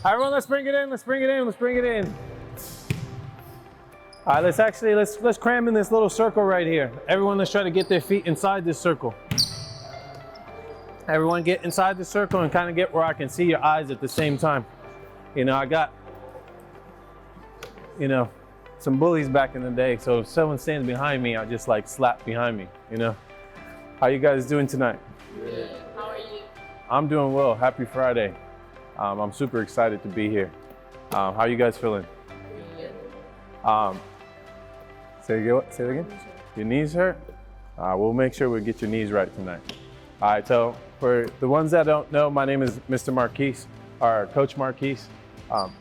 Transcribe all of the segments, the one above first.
Everyone, let's bring it in. Let's bring it in. Let's bring it in. All right, let's cram in this little circle right here. Everyone, let's try to get their feet inside this circle. Everyone get inside the circle and kind of get where I can see your eyes at the same time. You know, I got, you know, some bullies back in the day. So if someone stands behind me, I just like slap behind me, you know. How you guys doing tonight? Good. How are you? I'm doing well. Happy Friday. I'm super excited to be here. How you guys feeling? Good. Say it again? Your knees hurt? We'll make sure we get your knees right tonight. All right, so for the ones that don't know, my name is Mr. Marquis, or Coach Marquis.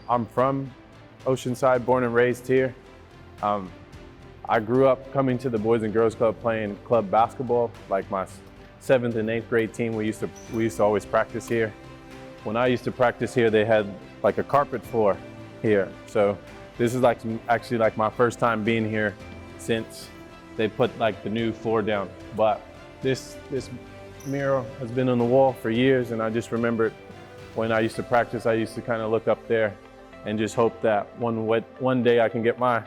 I'm from Oceanside, born and raised here. I grew up coming to the Boys and Girls Club playing club basketball, like my 7th and 8th grade team. We used to always practice here. When I used to practice here, they had like a carpet floor here. So this is actually like my first time being here since they put like the new floor down. But this mural has been on the wall for years, and I just remembered when I used to practice, I used to kind of look up there and just hope that one day I can get my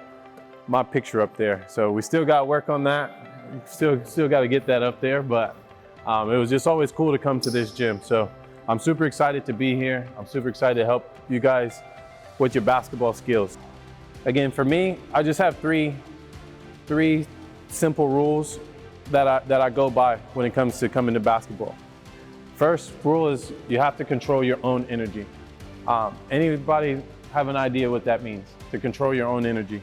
picture up there. So we still got work on that. Still got to get that up there, but it was just always cool to come to this gym. So I'm super excited to be here. I'm super excited to help you guys with your basketball skills. Again, for me, I just have three simple rules that I go by when it comes to coming to basketball. First rule is you have to control your own energy. Anybody have an idea what that means, to control your own energy?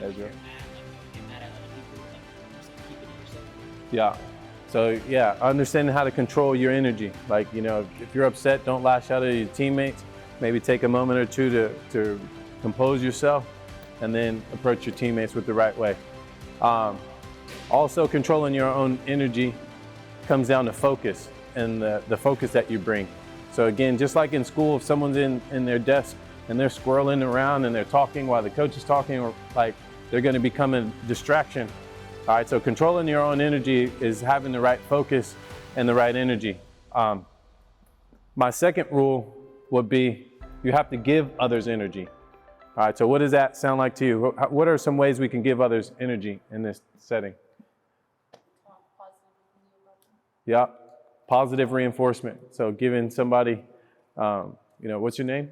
Ezra? Yeah. So yeah, understanding how to control your energy. Like, you know, if you're upset, don't lash out at your teammates. Maybe take a moment or two to compose yourself and then approach your teammates with the right way. Also, controlling your own energy comes down to focus and the focus that you bring. So again, just like in school, if someone's in their desk and they're squirreling around and they're talking while the coach is talking, or like they're gonna become a distraction. All right, so controlling your own energy is having the right focus and the right energy. My second rule would be you have to give others energy. All right, so what does that sound like to you? What are some ways we can give others energy in this setting? Yeah, positive reinforcement. So giving somebody, you know, what's your name?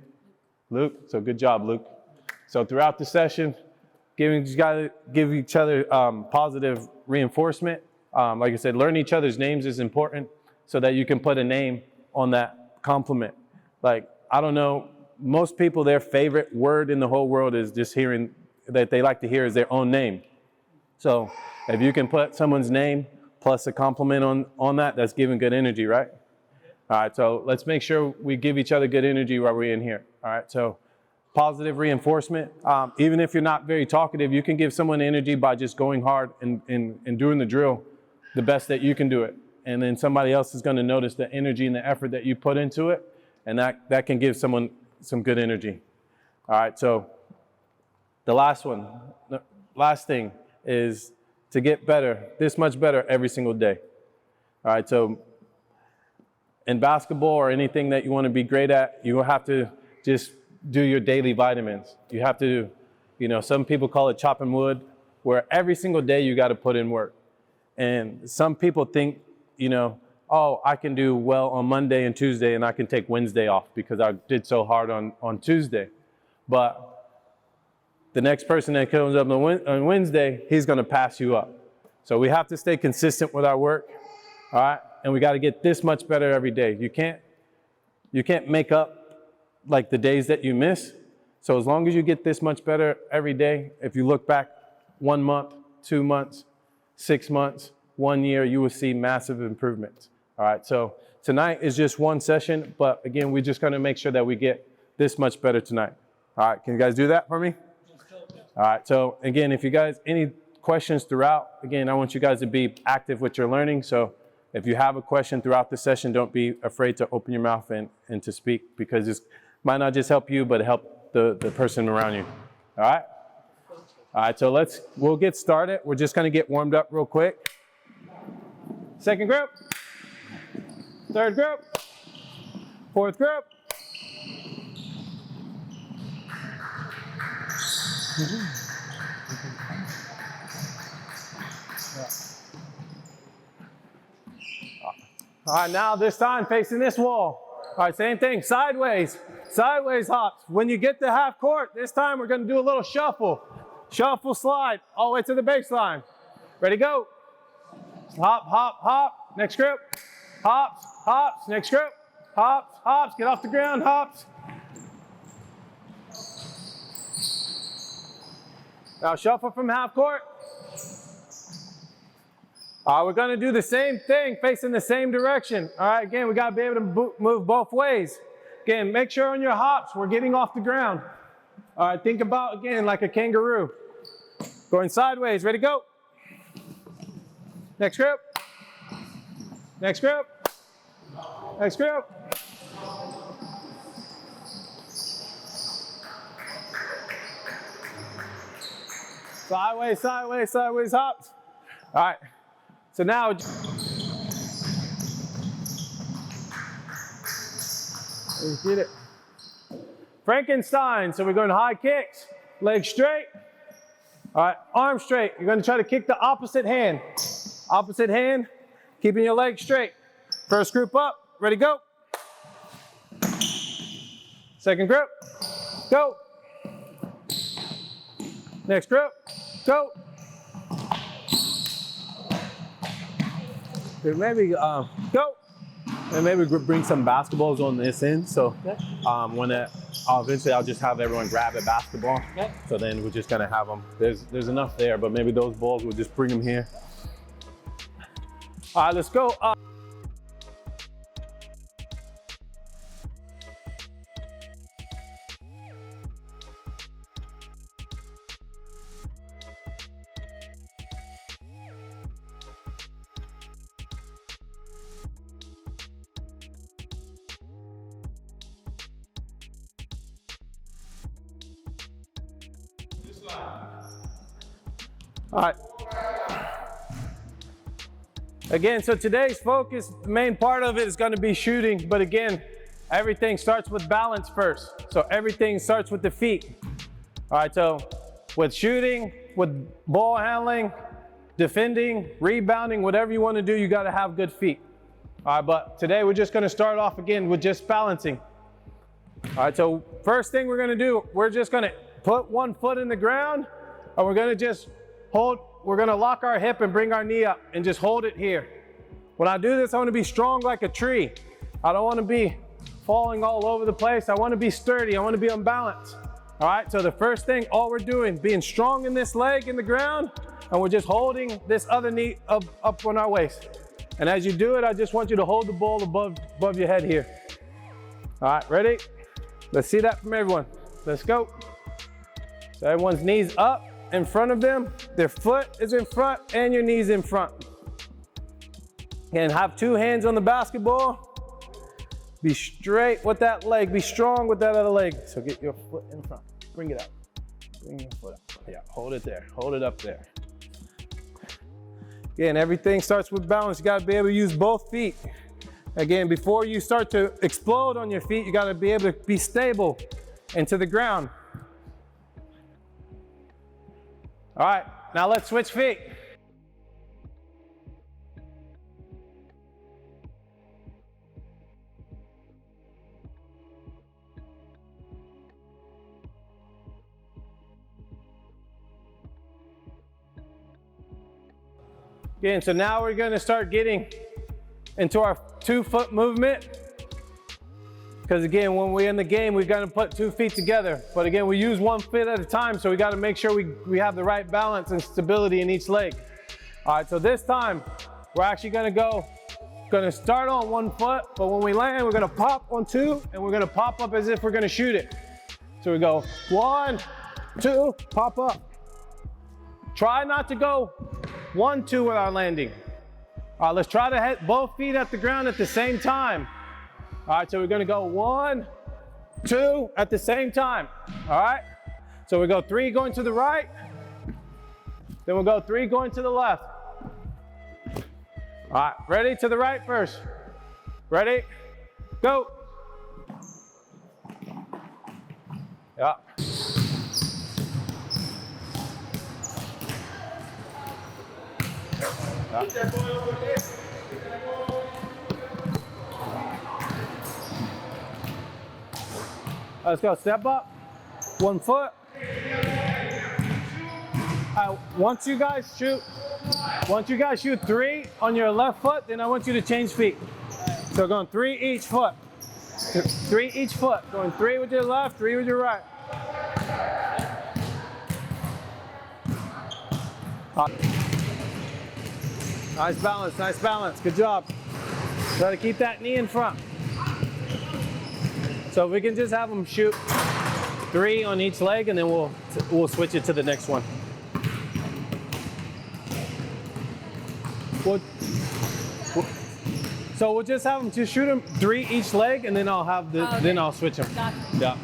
Luke. So good job, Luke. So throughout the session, give each other positive reinforcement. Like I said, learn each other's names is important so that you can put a name on that compliment. Like, I don't know, most people, their favorite word in the whole world is just hearing, that they like to hear is their own name. So if you can put someone's name plus a compliment on that, that's giving good energy, right? All right, so let's make sure we give each other good energy while we're in here. All right, so positive reinforcement. Even if you're not very talkative, you can give someone energy by just going hard and doing the drill the best that you can do it. And then somebody else is going to notice the energy and the effort that you put into it, and that can give someone some good energy. All right, so the last thing is to get better, this much better every single day. All right, so in basketball or anything that you want to be great at, you will have to just do your daily vitamins. You have to, you know, some people call it chopping wood, where every single day you got to put in work. And some people think, you know, oh, I can do well on Monday and Tuesday and I can take Wednesday off because I did so hard on Tuesday. But the next person that comes up on Wednesday, he's going to pass you up. So we have to stay consistent with our work, all right? And we got to get this much better every day. You can't make up like the days that you miss. So as long as you get this much better every day, if you look back 1 month, 2 months, 6 months, 1 year, you will see massive improvements. All right, so tonight is just one session, but again, we're just gonna make sure that we get this much better tonight. All right, can you guys do that for me? All right, so again, if you guys, any questions throughout, again, I want you guys to be active with your learning. So if you have a question throughout the session, don't be afraid to open your mouth and to speak, because this might not just help you, but help the person around you. All right? All right, so we'll get started. We're just gonna get warmed up real quick. Second group. Third group. Fourth group. All right, now this time facing this wall. All right, same thing, sideways. Sideways hops. When you get to half court, this time we're gonna do a little shuffle. Shuffle slide all the way to the baseline. Ready, go. Hop, hop, hop. Next grip. Hops, hops. Next grip. Hops, hops. Get off the ground, hops. Now shuffle from half court. All right, we're gonna do the same thing, facing the same direction. All right, again, we gotta be able to move both ways. Again, make sure on your hops, we're getting off the ground. All right, think about, again, like a kangaroo. Going sideways, ready, go. Next grip. Next grip. Next grip. Sideways, sideways, sideways hops. All right, so now, we get it. Frankenstein, so we're going high kicks, legs straight. All right, arms straight. You're gonna try to kick the opposite hand. Opposite hand, keeping your legs straight. First group up, ready, go. Second group, go. Next group, go. Maybe go. And maybe bring some basketballs on this end. So when eventually I'll just have everyone grab a basketball. So then we're just gonna have them. There's enough there, but maybe those balls, we'll just bring them here. All right, let's go. All right. Again, so today's focus, the main part of it is going to be shooting, but again, everything starts with balance first. So everything starts with the feet. All right, so with shooting, with ball handling, defending, rebounding, whatever you want to do, you got to have good feet. All right, but today we're just going to start off again with just balancing. All right, so first thing we're going to do, we're just going to put one foot in the ground, and we're going to just hold. We're gonna lock our hip and bring our knee up and just hold it here. When I do this, I wanna be strong like a tree. I don't wanna be falling all over the place. I wanna be sturdy, I wanna be on balance. All right, so the first thing, all we're doing, being strong in this leg in the ground, and we're just holding this other knee up on our waist. And as you do it, I just want you to hold the ball above your head here. All right, ready? Let's see that from everyone. Let's go. So everyone's knees up in front of them, their foot is in front and your knees in front. And have two hands on the basketball. Be straight with that leg, be strong with that other leg. So get your foot in front, bring it up. Bring your foot up, yeah, hold it there, hold it up there. Again, everything starts with balance. You gotta be able to use both feet. Again, before you start to explode on your feet, you gotta be able to be stable into the ground. All right, now let's switch feet. Again, so now we're gonna start getting into our 2-foot movement. Because again, when we're in the game, we've got to put 2 feet together. But again, we use 1 foot at a time, so we got to make sure we have the right balance and stability in each leg. All right, so this time, we're actually gonna start on 1 foot, but when we land, we're gonna pop on 2, and we're gonna pop up as if we're gonna shoot it. So we go 1, 2, pop up. Try not to go 1, 2 with our landing. All right, let's try to hit both feet at the ground at the same time. All right, so we're gonna go 1, 2 at the same time. All right, so we go 3 going to the right, then we'll go 3 going to the left. All right, ready? To the right first. Ready? Go. Yeah. Let's go, step up, 1 foot. Once you guys shoot 3 on your left foot, then I want you to change feet. So going 3 each foot. 3 each foot. Going 3 with your left, 3 with your right. Nice balance, nice balance. Good job. Try to keep that knee in front. So if we can just have them shoot 3 on each leg, and then we'll switch it to the next one. So we'll just have them to shoot them 3 each leg, and then I'll have the then I'll switch them. Gotcha. Yeah.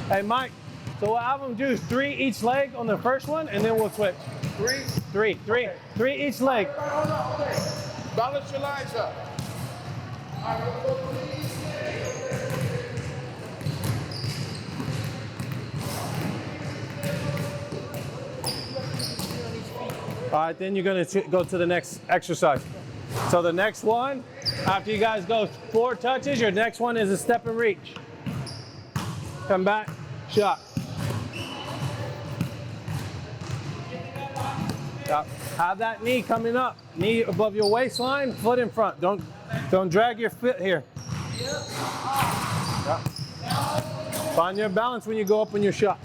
Hey Mike, so we'll have them do 3 each leg on the first one, and then we'll switch. 3 each leg. Balance your lines up. All right, then you're gonna go to the next exercise. So the next one, after you guys go 4 touches, your next one is a step and reach. Come back, shot. Have that knee coming up, knee above your waistline, foot in front. Don't drag your foot here. Yeah. Find your balance when you go up in your shot.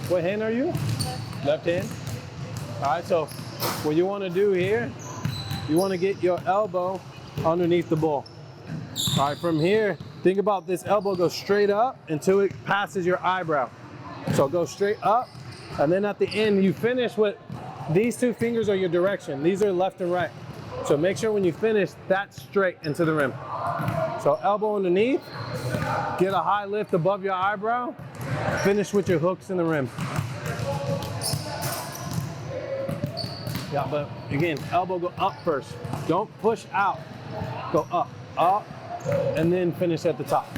What hand are you? Left hand. All right, so what you want to do here, you want to get your elbow underneath the ball. All right, from here, think about this elbow goes straight up until it passes your eyebrow. So go straight up, and then at the end, you finish with these 2 fingers are your direction. These are left and right. So make sure when you finish, that's straight into the rim. So elbow underneath, get a high lift above your eyebrow, finish with your hooks in the rim. Yeah, but again, elbow go up first. Don't push out. Go up, up, and then finish at the top.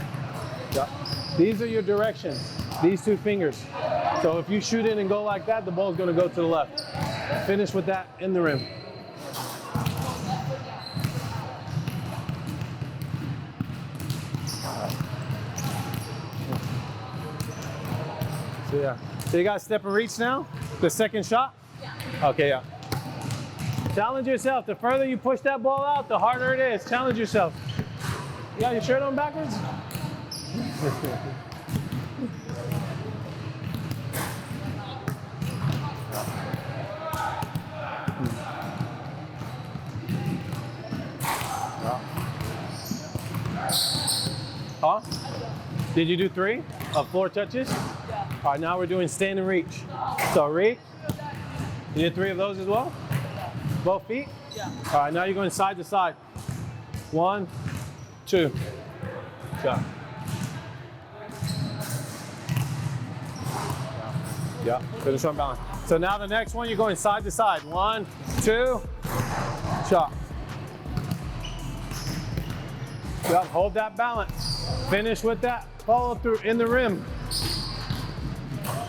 Yeah. These are your directions, these 2 fingers. So if you shoot in and go like that, the ball's gonna go to the left. Finish with that in the rim. So yeah. So you got step and reach now? The second shot? Yeah. Okay, yeah. Challenge yourself. The further you push that ball out, the harder it is. Challenge yourself. You got your shirt on backwards? Huh? Did you do 3 of 4 touches? Yeah. All right, now we're doing stand and reach. So reach. You did 3 of those as well? Yeah. Both feet? Yeah. All right, now you're going side to side. 1, 2. Shot. Yeah, finish on balance. So now the next one, you're going side to side. 1, 2, shot. Yep, hold that balance. Finish with that follow through in the rim.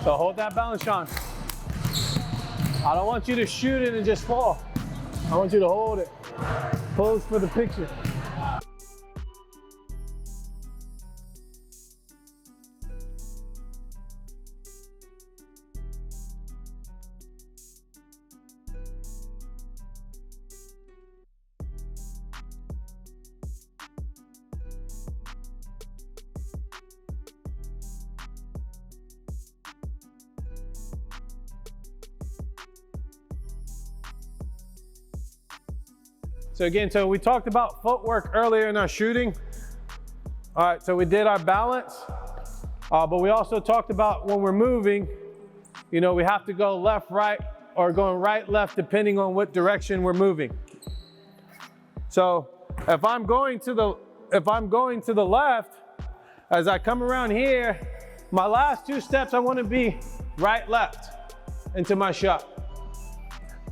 So hold that balance, Sean. I don't want you to shoot it and just fall. I want you to hold it. Pose for the picture. So again, so we talked about footwork earlier in our shooting. All right, so we did our balance, but we also talked about when we're moving, you know, we have to go left, right, or going right, left, depending on what direction we're moving. So if I'm going to the left, as I come around here, my last 2 steps, I want to be right, left into my shot.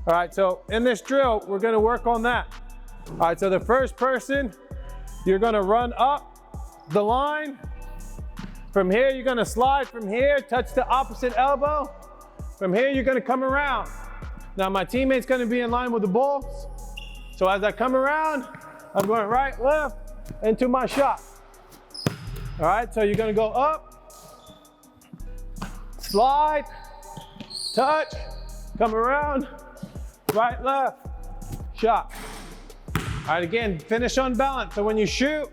All right, so in this drill, we're gonna work on that. All right, so the first person, you're gonna run up the line. From here, you're gonna slide from here, touch the opposite elbow. From here, you're gonna come around. Now my teammate's gonna be in line with the ball. So as I come around, I'm going right, left, into my shot. All right, so you're gonna go up, slide, touch, come around, right, left, shot. All right, again, finish on balance. So when you shoot,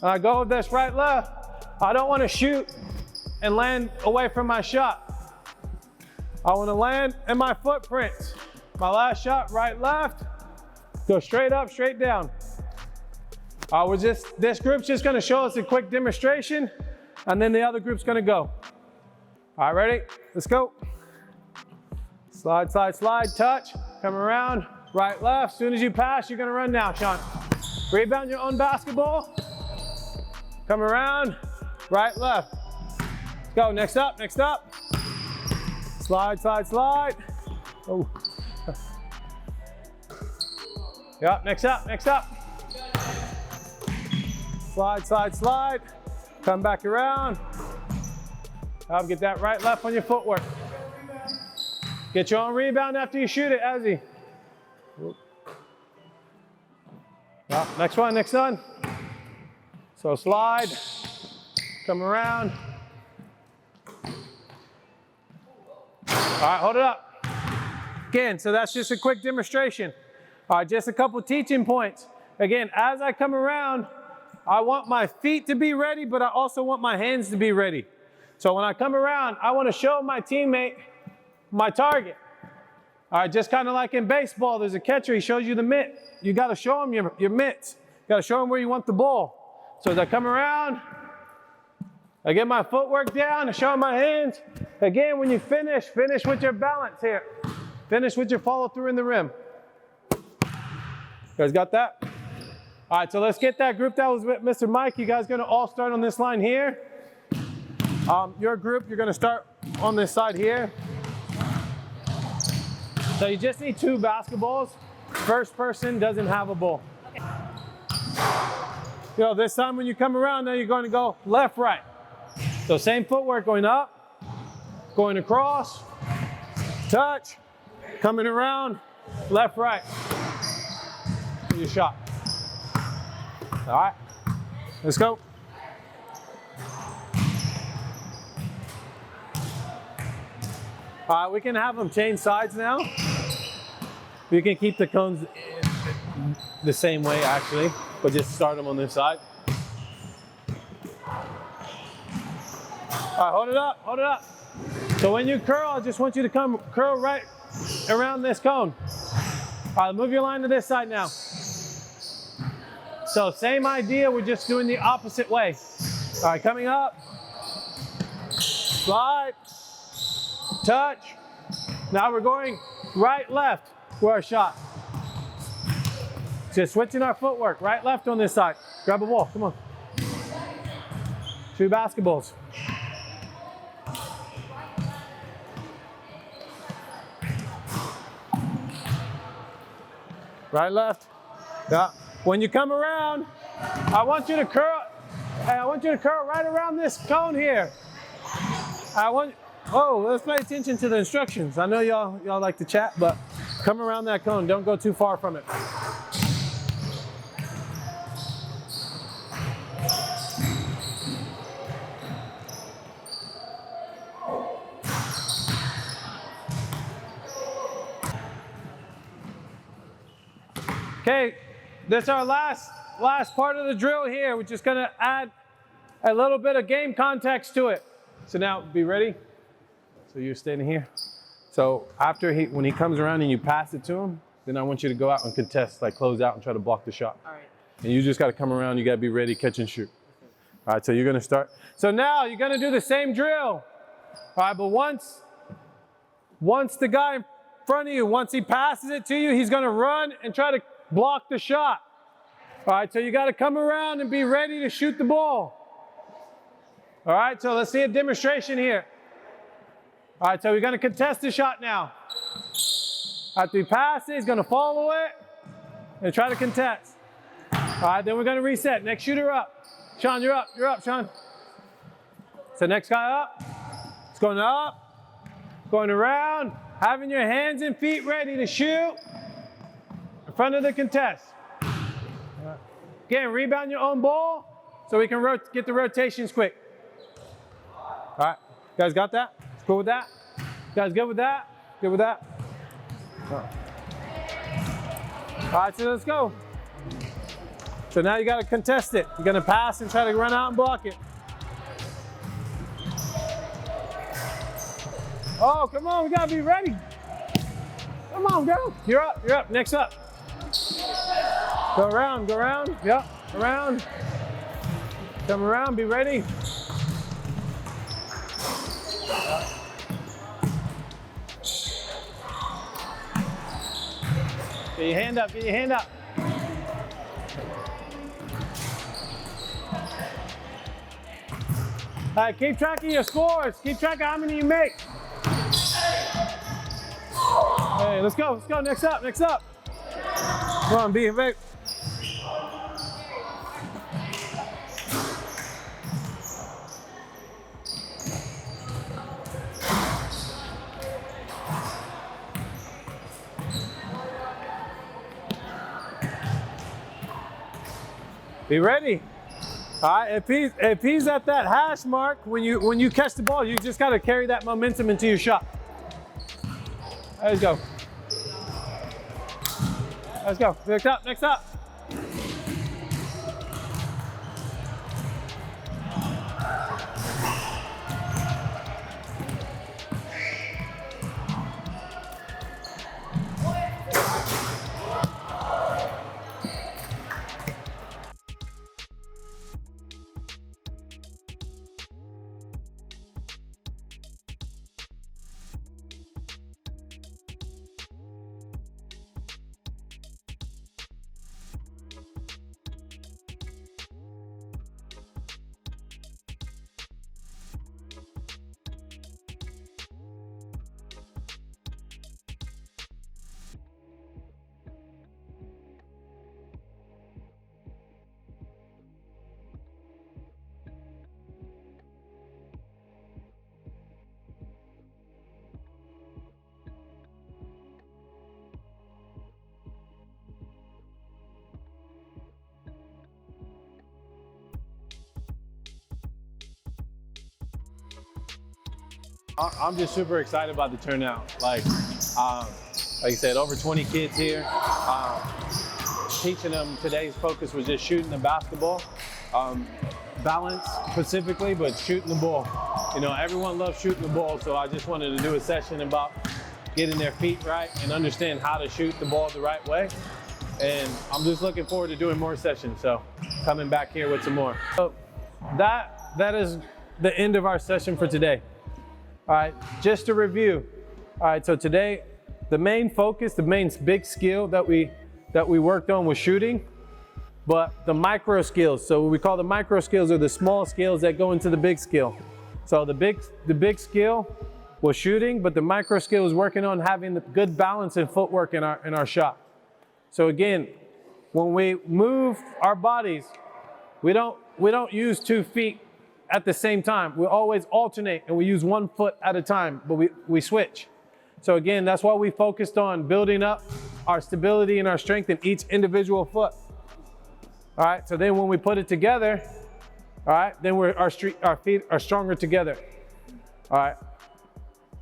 I go with this right, left, I don't wanna shoot and land away from my shot. I wanna land in my footprints. My last shot, right, left, go straight up, straight down. This group's just gonna show us a quick demonstration, and then the other group's gonna go. All right, ready? Let's go. Slide, slide, slide, touch, come around, right, left. As soon as you pass, you're gonna run now, Sean. Rebound your own basketball. Come around, right, left. Let's go, next up, next up. Slide, slide, slide. Oh. Yep, next up, next up. Slide, slide, slide. Come back around. Get that right, left on your footwork. Get your own rebound after you shoot it, Azzy. Yep, next one, next one. So slide, come around. All right, hold it up. Again, so that's just a quick demonstration. All right, just a couple teaching points. Again, as I come around, I want my feet to be ready, but I also want my hands to be ready. So when I come around, I want to show my teammate my target. All right, just kind of like in baseball, there's a catcher, he shows you the mitt. You got to show him your mitts. You got to show him where you want the ball. So as I come around, I get my footwork down, I show my hands. Again, when you finish with your balance here. Finish with your follow through in the rim. You guys got that? All right, so let's get that group that was with Mr. Mike. You guys gonna all start on this line here. Your group, you're gonna start on this side here. So you just need 2 basketballs. First person doesn't have a ball. Okay. You know, this time when you come around, now you're going to go left, right. So same footwork, going up, going across, touch, coming around, left, right. Your shot. All right, let's go. All right, we can have them change sides now. We can keep the cones the same way actually, but just start them on this side. All right, hold it up, hold it up. So when you curl, I just want you to come curl right around this cone. All right, move your line to this side now. So same idea, we're just doing the opposite way. All right, coming up, slide, touch. Now we're going right, left for our shot. Just switching our footwork, right, left on this side. Grab a ball, come on. 2 basketballs. Right, left. Yeah. When you come around, I want you to curl. I want you to curl right around this cone here. Oh, let's pay attention to the instructions. I know y'all like to chat, but come around that cone. Don't go too far from it. Okay, this is our last part of the drill here. We're just gonna add a little bit of game context to it. So now, be ready. So you're standing here. So when he comes around and you pass it to him, then I want you to go out and contest, like close out and try to block the shot. All right. And you just gotta come around, you gotta be ready, catch and shoot. All right, so you're gonna start. So now you're gonna do the same drill. All right, but once the guy in front of you, once he passes it to you, he's gonna run and try to block the shot. All right, so you gotta come around and be ready to shoot the ball. All right, so let's see a demonstration here. All right, so we're gonna contest the shot now. After he passes, he's gonna follow it and try to contest. All right, then we're gonna reset. Next shooter up. Sean, you're up, Sean. So next guy up. It's going up, going around, having your hands and feet ready to shoot in front of the contest. Again, rebound your own ball so we can get the rotations quick. All right, you guys got that? Cool with that? You guys good with that? Good with that? All right, so let's go. So now you gotta contest it. You're gonna pass and try to run out and block it. Oh, come on, we gotta be ready. Come on, girl. You're up, next up. Go around, yep, around. Come around, be ready. Get your hand up, get your hand up. All right, keep track of your scores. Keep track of how many you make. Hey, let's go, next up. Come on, be ready. Be ready. All right, if he's at that hash mark, when you catch the ball, you just got to carry that momentum into your shot. Let's go. Let's go. Next up. I'm just super excited about the turnout. Like I said, over 20 kids here. Teaching them, today's focus was just shooting the basketball. Balance specifically, but shooting the ball. You know, everyone loves shooting the ball, so I just wanted to do a session about getting their feet right and understand how to shoot the ball the right way. And I'm just looking forward to doing more sessions, so coming back here with some more. So that is the end of our session for today. All right, just to review. All right, so today, the main focus, the main big skill that we worked on was shooting, but the micro skills. So what we call the micro skills are the small skills that go into the big skill. So the big skill was shooting, but the micro skill is working on having the good balance and footwork in our shot. So again, when we move our bodies, we don't use 2 feet at the same time. We always alternate and we use 1 foot at a time, but we switch. So again, that's why we focused on building up our stability and our strength in each individual foot. All right, so then when we put it together, all right, then our feet are stronger together. All right,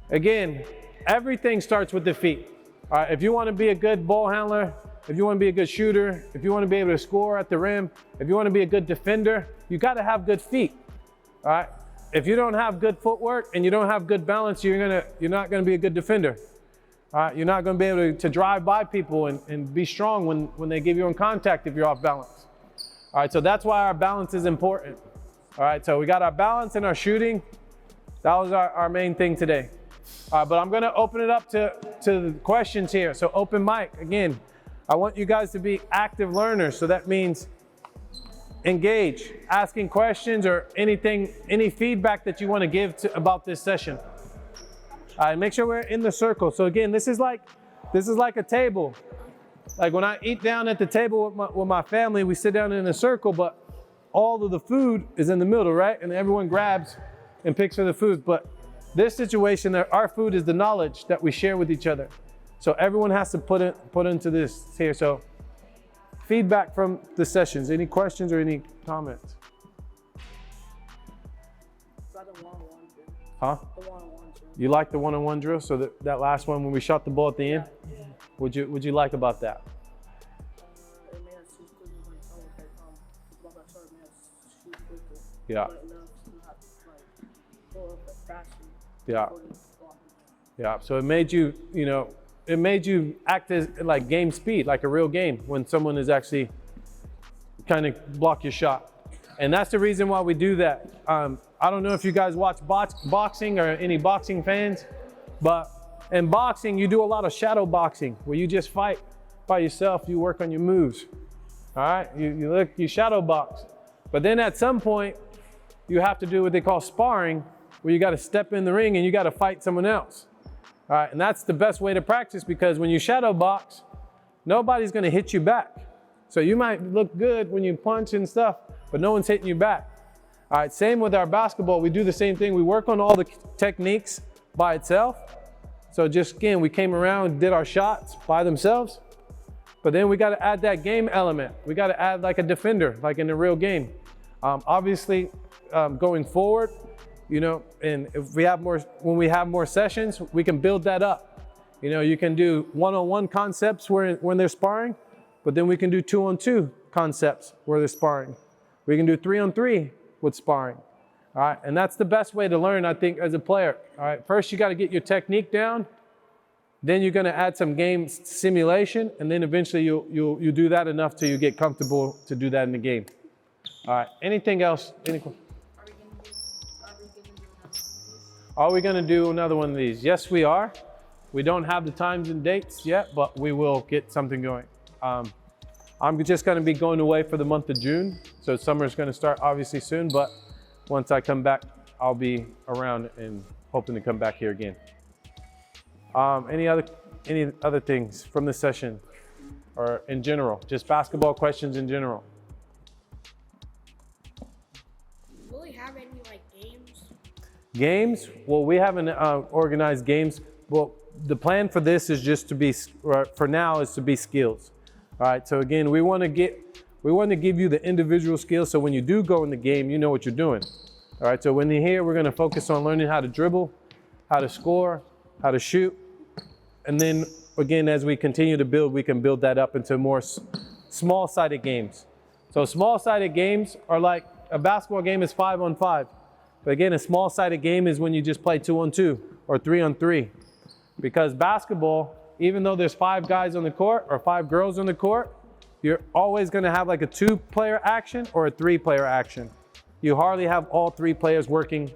again, everything starts with the feet. All right, if you want to be a good ball handler, if you want to be a good shooter, if you want to be able to score at the rim, if you want to be a good defender, you got to have good feet. All right. If you don't have good footwork and you don't have good balance, you're not gonna be a good defender. All right. You're not gonna be able to drive by people and be strong when they give you in contact if you're off balance. All right. So that's why our balance is important. All right. So we got our balance and our shooting. That was our main thing today. All right. But I'm gonna open it up to the questions here. So open mic again. I want you guys to be active learners. So that means engage, asking questions or anything, any feedback that you want to give about this session. Make sure we're in the circle. So again, this is like This is like a table. Like when I eat down at the table with my family, we sit down in a circle, but all of the food is in the middle, right? And everyone grabs and picks for the food. But this situation, our food is the knowledge that we share with each other. So everyone has to put into this here. So feedback from the sessions. Any questions or any comments? Huh? You like the one-on-one drill? So that last one when we shot the ball at the end? Yeah. What'd you like about that? Yeah. Yeah. Yeah. So it made you, it made you act as like game speed, like a real game when someone is actually kind of block your shot. And that's the reason why we do that. I don't know if you guys watch boxing or any boxing fans, but in boxing, you do a lot of shadow boxing where you just fight by yourself. You work on your moves. All right. You shadow box. But then at some point, you have to do what they call sparring, where you got to step in the ring and you got to fight someone else. All right. And that's the best way to practice, because when you shadow box, nobody's going to hit you back. So you might look good when you punch and stuff, but no one's hitting you back. All right, same with our basketball. We do the same thing. We work on all the techniques by itself. So just again, we came around and did our shots by themselves. But then we got to add that game element. We got to add like a defender, like in a real game. Obviously, going forward, and if we have more, when we have more sessions, we can build that up. You can do one-on-one concepts when they're sparring, but then we can do two-on-two concepts where they're sparring. We can do three-on-three with sparring. All right, and that's the best way to learn, I think, as a player. All right, first you got to get your technique down, then you're going to add some game simulation, and then eventually you do that enough till you get comfortable to do that in the game. All right, anything else? Are we going to do another one of these? Yes, we are. We don't have the times and dates yet, but we will get something going. I'm just going to be going away for the month of June. So summer is going to start obviously soon, but once I come back, I'll be around and hoping to come back here again. Any other things from this session or in general, just basketball questions in general? Will we have any like games? Games? Well, we haven't organized games. Well, the plan for this is just to be, for now, is to be skills. All right, so again, we want to give you the individual skills, so when you do go in the game, you know what you're doing. All right, so when you're here, we're going to focus on learning how to dribble, how to score, how to shoot. And then again, as we continue to build, we can build that up into more small-sided games. So small-sided games are like a basketball game is 5-on-5. But again, a small-sided game is when you just play 2-on-2 or 3-on-3. Because basketball, even though there's 5 guys on the court or 5 girls on the court, you're always going to have like a 2-player action or a 3-player action. You hardly have all 3 players working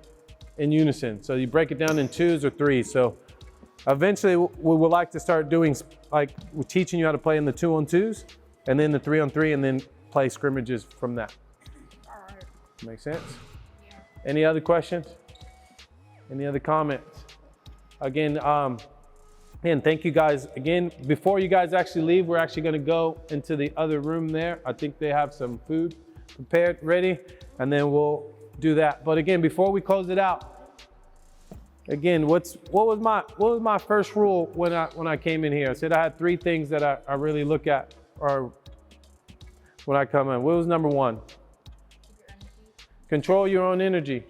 in unison. So you break it down in 2s or 3s. So eventually we would like to start doing, like we're teaching you how to play in the 2-on-2s and then the 3-on-3 and then play scrimmages from that. All right. Make sense? Yeah. Any other questions? Any other comments? Again, and thank you guys. Again, before you guys actually leave, we're actually going to go into the other room there. I think they have some food prepared, ready, and then we'll do that. But again, before we close it out, again, what was my first rule when I came in here? I said I had 3 things that I really look at, or when I come in. What was number 1? Control your own energy.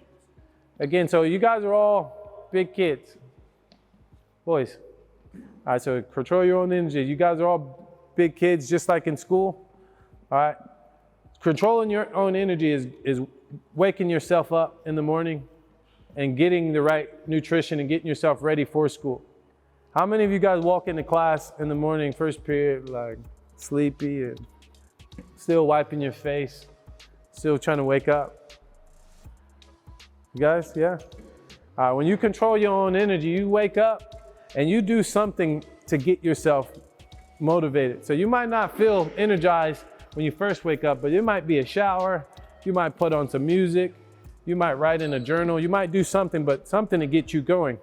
Again, so you guys are all big kids, boys. All right, so control your own energy. You guys are all big kids, just like in school. All right, controlling your own energy is waking yourself up in the morning and getting the right nutrition and getting yourself ready for school. How many of you guys walk into class in the morning, first period, like sleepy and still wiping your face, still trying to wake up? You guys, yeah? All right, when you control your own energy, you wake up and you do something to get yourself motivated. So you might not feel energized when you first wake up, but it might be a shower. You might put on some music. You might write in a journal. You might do something, but something to get you going.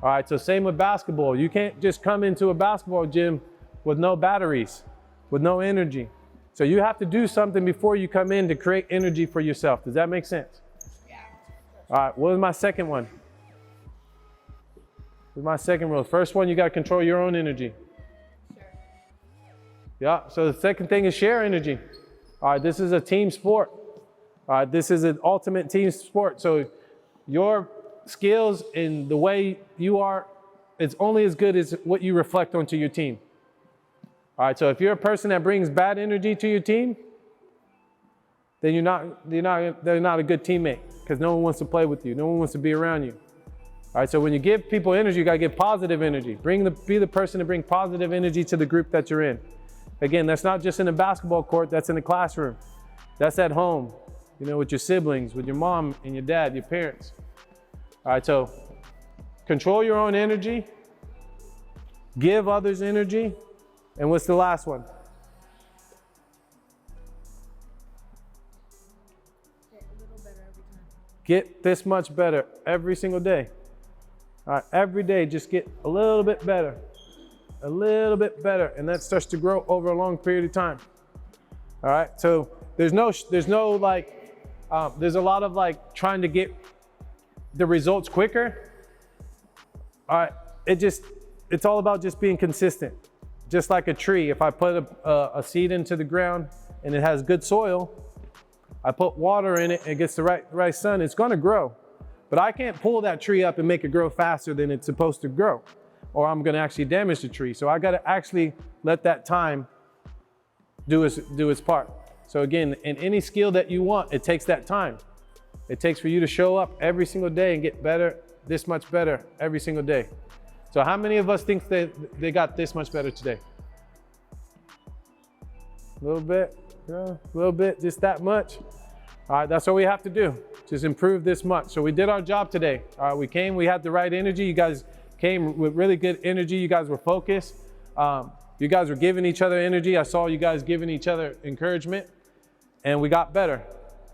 All right, so same with basketball. You can't just come into a basketball gym with no batteries, with no energy. So you have to do something before you come in to create energy for yourself. Does that make sense? Yeah. All right, what was my second one? What was my second rule? First one, you got to control your own energy. Sure. Yeah, so the second thing is share energy. All right, this is a team sport. All right, this is an ultimate team sport. So your skills and the way you are, it's only as good as what you reflect onto your team. All right, so if you're a person that brings bad energy to your team, then they're not a good teammate because no one wants to play with you. No one wants to be around you. All right, so when you give people energy, you gotta give positive energy. Be the person to bring positive energy to the group that you're in. Again, that's not just in a basketball court, that's in the classroom. That's at home, with your siblings, with your mom and your dad, your parents. All right, so control your own energy, give others energy, and what's the last one? Get a little better every time. Get this much better every single day. All right, every day, just get a little bit better, and that starts to grow over a long period of time. All right, so there's a lot of like trying to get the results quicker. All right, it's all about just being consistent. Just like a tree, if I put a seed into the ground and it has good soil, I put water in it, it gets the right sun, it's gonna grow. But I can't pull that tree up and make it grow faster than it's supposed to grow, or I'm gonna actually damage the tree. So I gotta actually let that time do its part. So again, in any skill that you want, it takes that time. It takes for you to show up every single day and get better, this much better every single day. So how many of us think they got this much better today? A little bit, a little bit, just that much. All right, that's what we have to do, just improve this much. So we did our job today. All right, we came, we had the right energy. You guys came with really good energy. You guys were focused. You guys were giving each other energy. I saw you guys giving each other encouragement, and we got better.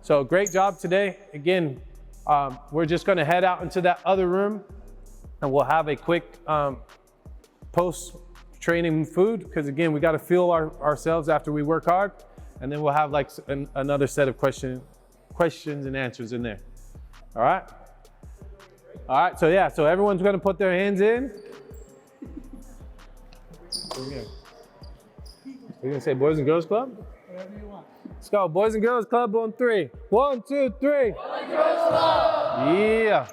So great job today. Again, we're just gonna head out into that other room, and we'll have a quick post-training food, because again, we gotta fuel ourselves after we work hard, and then we'll have like another set of questions and answers in there. All right? All right, so yeah, so everyone's gonna put their hands in. We're gonna say Boys and Girls Club? Whatever you want. Let's go, Boys and Girls Club on 3. 1, 2, 3. Boys and Girls Club! Yeah.